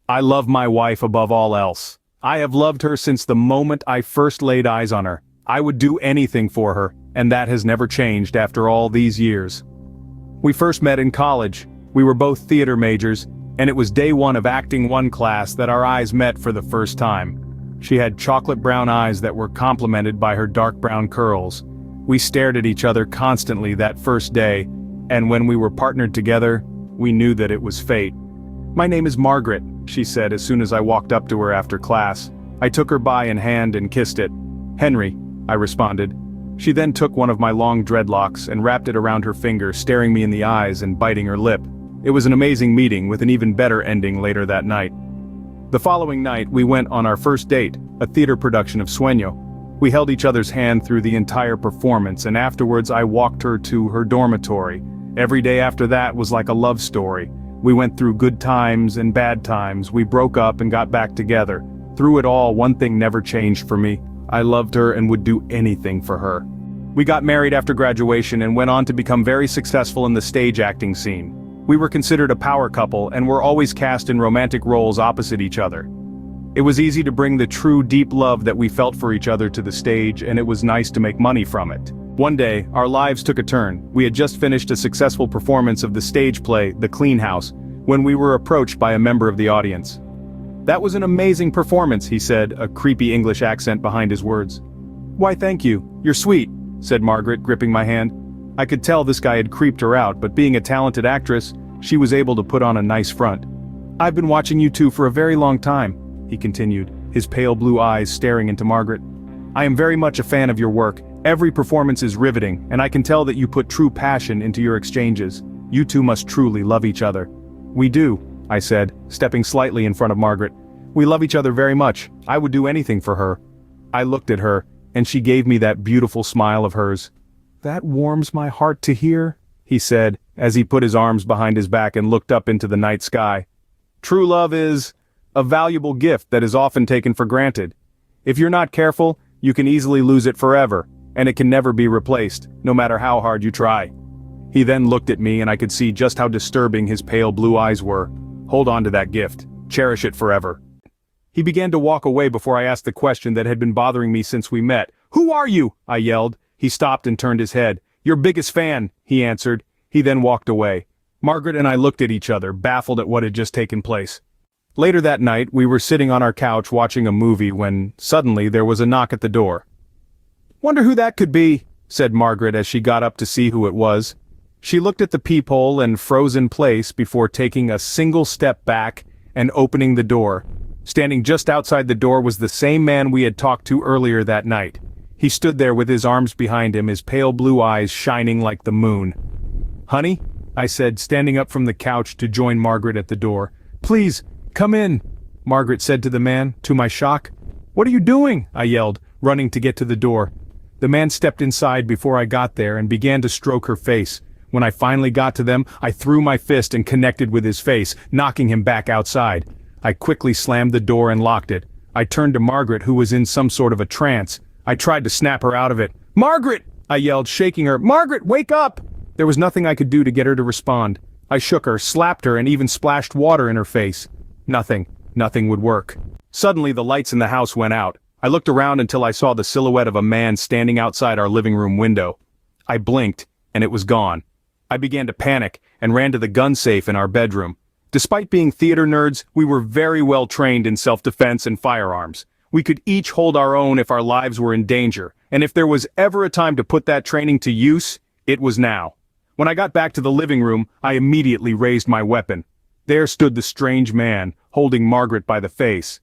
I love my wife above all else. I have loved her since the moment I first laid eyes on her. I would do anything for her, and that has never changed after all these years. We first met in college. We were both theater majors, and it was day one of Acting 1 class that our eyes met for the first time. She had chocolate brown eyes that were complemented by her dark brown curls. We stared at each other constantly that first day, and when we were partnered together, we knew that it was fate. "My name is Margaret," she said as soon as I walked up to her after class. I took her by in hand and kissed it. "Henry," I responded. She then took one of my long dreadlocks and wrapped it around her finger, staring me in the eyes and biting her lip. It was an amazing meeting with an even better ending later that night. The following night we went on our first date, a theater production of Sueño. We held each other's hand through the entire performance, and afterwards I walked her to her dormitory. Every day after that was like a love story. We went through good times and bad times, we broke up and got back together. Through it all, one thing never changed for me. I loved her and would do anything for her. We got married after graduation and went on to become very successful in the stage acting scene. We were considered a power couple and were always cast in romantic roles opposite each other. It was easy to bring the true deep love that we felt for each other to the stage, and it was nice to make money from it. One day, our lives took a turn. We had just finished a successful performance of the stage play, The Clean House, when we were approached by a member of the audience. "That was an amazing performance," he said, a creepy English accent behind his words. "Why, thank you. You're sweet," said Margaret, gripping my hand. I could tell this guy had creeped her out, but being a talented actress, she was able to put on a nice front. "I've been watching you two for a very long time," he continued, his pale blue eyes staring into Margaret. "I am very much a fan of your work. Every performance is riveting, and I can tell that you put true passion into your exchanges. You two must truly love each other." "We do," I said, stepping slightly in front of Margaret. "We love each other very much. I would do anything for her." I looked at her, and she gave me that beautiful smile of hers. "That warms my heart to hear," he said, as he put his arms behind his back and looked up into the night sky. "True love is a valuable gift that is often taken for granted. If you're not careful, you can easily lose it forever, and it can never be replaced, no matter how hard you try." He then looked at me and I could see just how disturbing his pale blue eyes were. "Hold on to that gift. Cherish it forever." He began to walk away before I asked the question that had been bothering me since we met. "Who are you?" I yelled. He stopped and turned his head. "Your biggest fan," he answered. He then walked away. Margaret and I looked at each other, baffled at what had just taken place. Later that night, we were sitting on our couch watching a movie when, suddenly, there was a knock at the door. "Wonder who that could be," said Margaret as she got up to see who it was. She looked at the peephole and froze in place before taking a single step back and opening the door. Standing just outside the door was the same man we had talked to earlier that night. He stood there with his arms behind him, his pale blue eyes shining like the moon. "Honey," I said, standing up from the couch to join Margaret at the door. "Please, come in," Margaret said to the man, to my shock. "What are you doing?" I yelled, running to get to the door. The man stepped inside before I got there and began to stroke her face. When I finally got to them, I threw my fist and connected with his face, knocking him back outside. I quickly slammed the door and locked it. I turned to Margaret, who was in some sort of a trance. I tried to snap her out of it. "Margaret!" I yelled, shaking her. "Margaret, wake up!" There was nothing I could do to get her to respond. I shook her, slapped her, and even splashed water in her face. Nothing would work. Suddenly the lights in the house went out. I looked around until I saw the silhouette of a man standing outside our living room window. I blinked, and it was gone. I began to panic, and ran to the gun safe in our bedroom. Despite being theater nerds, we were very well trained in self-defense and firearms. We could each hold our own if our lives were in danger, and if there was ever a time to put that training to use, it was now. When I got back to the living room, I immediately raised my weapon. There stood the strange man, holding Margaret by the face.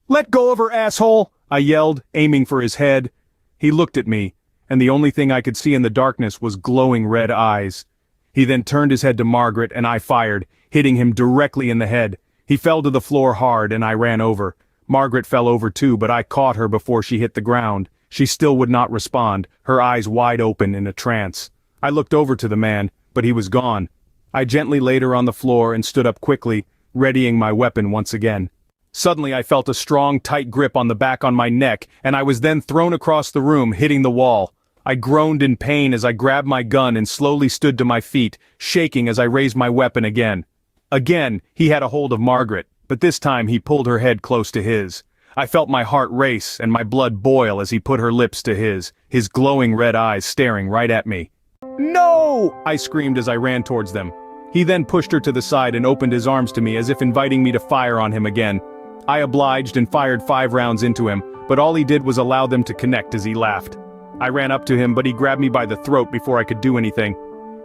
"Let go of her, asshole!" I yelled, aiming for his head. He looked at me, and the only thing I could see in the darkness was glowing red eyes. He then turned his head to Margaret, and I fired, hitting him directly in the head. He fell to the floor hard, and I ran over. Margaret fell over too, but I caught her before she hit the ground. She still would not respond, her eyes wide open in a trance. I looked over to the man, but he was gone. I gently laid her on the floor and stood up quickly, readying my weapon once again. Suddenly I felt a strong, tight grip on the back on my neck, and I was then thrown across the room, hitting the wall. I groaned in pain as I grabbed my gun and slowly stood to my feet, shaking as I raised my weapon again. Again, he had a hold of Margaret. but this time he pulled her head close to his. I felt my heart race and my blood boil as he put her lips to his glowing red eyes staring right at me. "No!" I screamed as I ran towards them. He then pushed her to the side and opened his arms to me as if inviting me to fire on him again. I obliged and fired 5 rounds into him, but all he did was allow them to connect as he laughed. I ran up to him, but he grabbed me by the throat before I could do anything.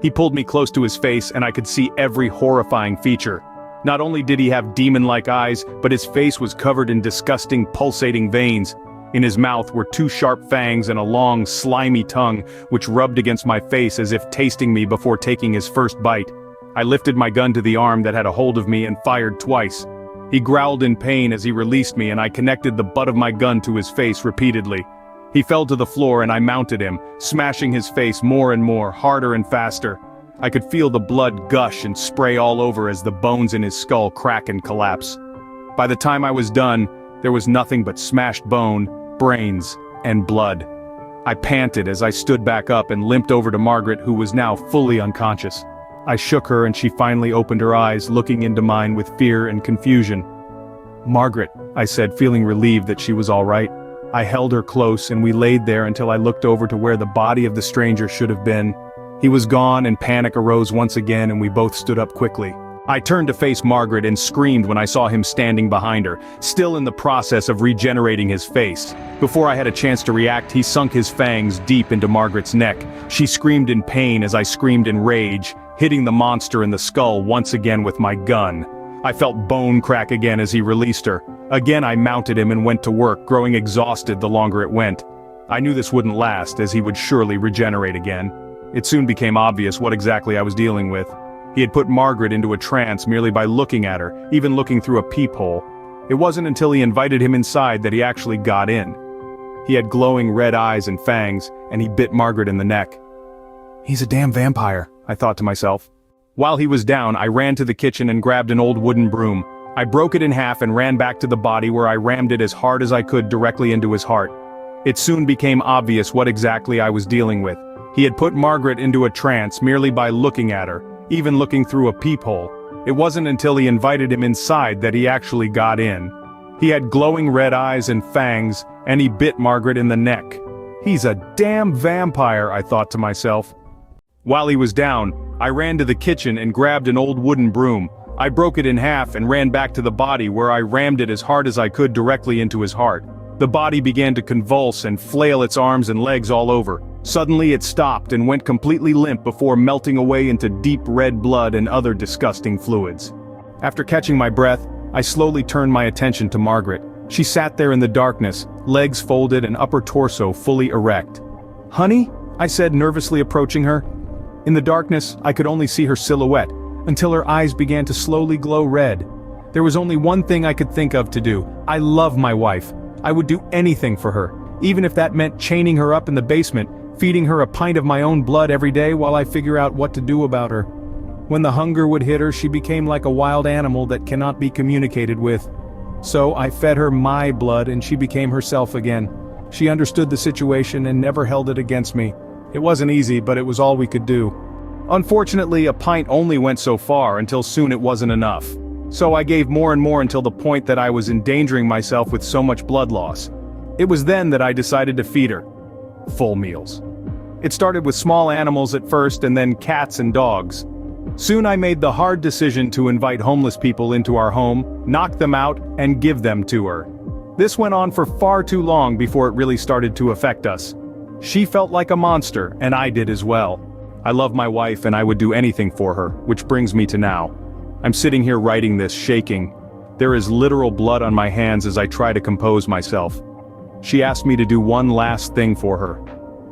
He pulled me close to his face and I could see every horrifying feature. Not only did he have demon-like eyes, but his face was covered in disgusting, pulsating veins. In his mouth were 2 sharp fangs and a long, slimy tongue, which rubbed against my face as if tasting me before taking his first bite. I lifted my gun to the arm that had a hold of me and fired twice. He growled in pain as he released me and I connected the butt of my gun to his face repeatedly. He fell to the floor and I mounted him, smashing his face more and more, harder and faster. I could feel the blood gush and spray all over as the bones in his skull crack and collapse. By the time I was done, there was nothing but smashed bone, brains, and blood. I panted as I stood back up and limped over to Margaret, who was now fully unconscious. I shook her and she finally opened her eyes, looking into mine with fear and confusion. "Margaret," I said, feeling relieved that she was all right. I held her close and we laid there until I looked over to where the body of the stranger should have been. He was gone and panic arose once again and we both stood up quickly. I turned to face Margaret and screamed when I saw him standing behind her, still in the process of regenerating his face. Before I had a chance to react, he sunk his fangs deep into Margaret's neck. She screamed in pain as I screamed in rage, hitting the monster in the skull once again with my gun. I felt bone crack again as he released her. Again I mounted him and went to work, growing exhausted the longer it went. I knew this wouldn't last, as he would surely regenerate again. It soon became obvious what exactly I was dealing with. He had put Margaret into a trance merely by looking at her, even looking through a peephole. It wasn't until he invited him inside that he actually got in. He had glowing red eyes and fangs, and he bit Margaret in the neck. "He's a damn vampire," I thought to myself. While he was down, I ran to the kitchen and grabbed an old wooden broom. I broke it in half and ran back to the body, where I rammed it as hard as I could directly into his heart. It soon became obvious what exactly I was dealing with. He had put Margaret into a trance merely by looking at her, even looking through a peephole. It wasn't until he invited him inside that he actually got in. He had glowing red eyes and fangs, and he bit Margaret in the neck. "He's a damn vampire," I thought to myself. While he was down, I ran to the kitchen and grabbed an old wooden broom. I broke it in half and ran back to the body, where I rammed it as hard as I could directly into his heart. The body began to convulse and flail its arms and legs all over. Suddenly it stopped and went completely limp before melting away into deep red blood and other disgusting fluids. After catching my breath, I slowly turned my attention to Margaret. She sat there in the darkness, legs folded and upper torso fully erect. "Honey?" I said, nervously approaching her. In the darkness, I could only see her silhouette, until her eyes began to slowly glow red. There was only one thing I could think of to do. I love my wife. I would do anything for her, even if that meant chaining her up in the basement, feeding her a pint of my own blood every day while I figure out what to do about her. When the hunger would hit her, she became like a wild animal that cannot be communicated with. So I fed her my blood and she became herself again. She understood the situation and never held it against me. It wasn't easy, but it was all we could do. Unfortunately, a pint only went so far until soon it wasn't enough. So I gave more and more until the point that I was endangering myself with so much blood loss. It was then that I decided to feed her full meals. It started with small animals at first and then cats and dogs. Soon I made the hard decision to invite homeless people into our home, knock them out, and give them to her. This went on for far too long before it really started to affect us. She felt like a monster, and I did as well. I love my wife and I would do anything for her, which brings me to now. I'm sitting here writing this, shaking. There is literal blood on my hands as I try to compose myself. She asked me to do one last thing for her.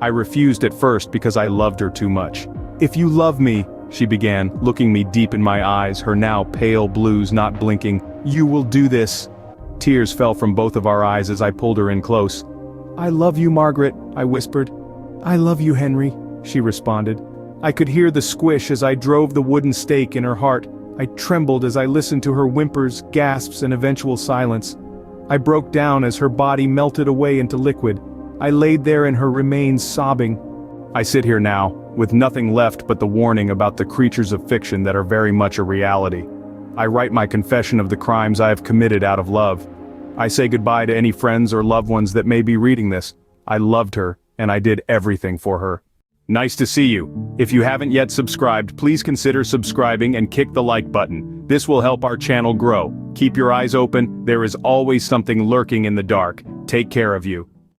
I refused at first because I loved her too much. "If you love me," she began, looking me deep in my eyes, her now pale blues not blinking, "you will do this." Tears fell from both of our eyes as I pulled her in close. "I love you, Margaret," I whispered. "I love you, Henry," she responded. I could hear the squish as I drove the wooden stake in her heart. I trembled as I listened to her whimpers, gasps, and eventual silence. I broke down as her body melted away into liquid. I laid there in her remains, sobbing. I sit here now, with nothing left but the warning about the creatures of fiction that are very much a reality. I write my confession of the crimes I have committed out of love. I say goodbye to any friends or loved ones that may be reading this. I loved her, and I did everything for her. Nice to see you. If you haven't yet subscribed, please consider subscribing and kick the like button. This will help our channel grow. Keep your eyes open, there is always something lurking in the dark. Take care of you.